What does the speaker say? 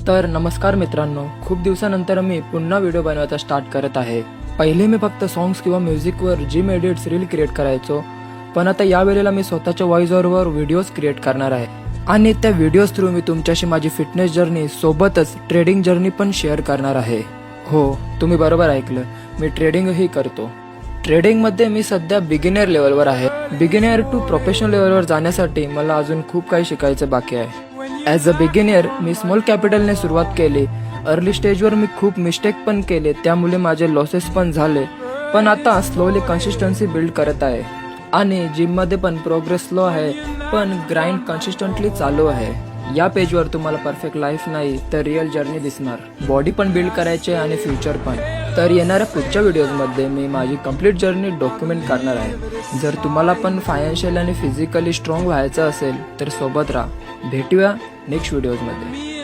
तर नमस्कार मित्रांनो, खूप दिवसानंतर मी पुन्हा व्हिडिओ बनवायचा स्टार्ट करत आहे। पहिले मी फक्त सॉन्ग्स किंवा म्युझिकवर जिम एडिट्स रील क्रिएट करायचो, पण आता या वेळेला मी स्वतःच्या व्हॉइस ओव्हरवर व्हिडिओज क्रिएट करणार आहे आणि त्या व्हिडिओज थ्रू मी तुमच्याशी माझी फिटनेस जर्नी सोबतच ट्रेडिंग जर्नी पण शेअर करणार आहे। हो, तुम्ही बरोबर ऐकलं, मी ट्रेडिंगही करतो। ट्रेडिंगमध्ये मी सध्या बिगिनर लेवलवर आहे। बिगिनर टू प्रोफेशनल लेवलवर जाण्यासाठी मला अजून खूप काही शिकायचं बाकी आहे। ॲज अ बिगिनर मी स्मॉल कॅपिटलने सुरुवात केली। अर्ली स्टेजवर मी खूप मिस्टेक पण केले, त्यामुळे माझे लॉसेस पण झाले, पण आता स्लोली कन्सिस्टन्सी बिल्ड करत आहे आणि जिममध्ये पण प्रोग्रेस स्लो आहे, पण ग्राइंड कन्सिस्टंटली चालू आहे। या पेजवर तुम्हाला परफेक्ट लाईफ नाही तर रिअल जर्नी दिसणार, बॉडी पण बिल्ड करायचे आणि फ्युचर पण। तर येणाऱ्या पुढच्या व्हिडिओजमध्ये मी माझी कंप्लीट जर्नी डॉक्युमेंट करणार आहे। जर तुम्हाला पण फायनान्शियल आणि फिजिकली स्ट्रॉंग व्हायचं असेल तर सोबत राहा। भेटूया नेक्स्ट व्हिडिओजमध्ये।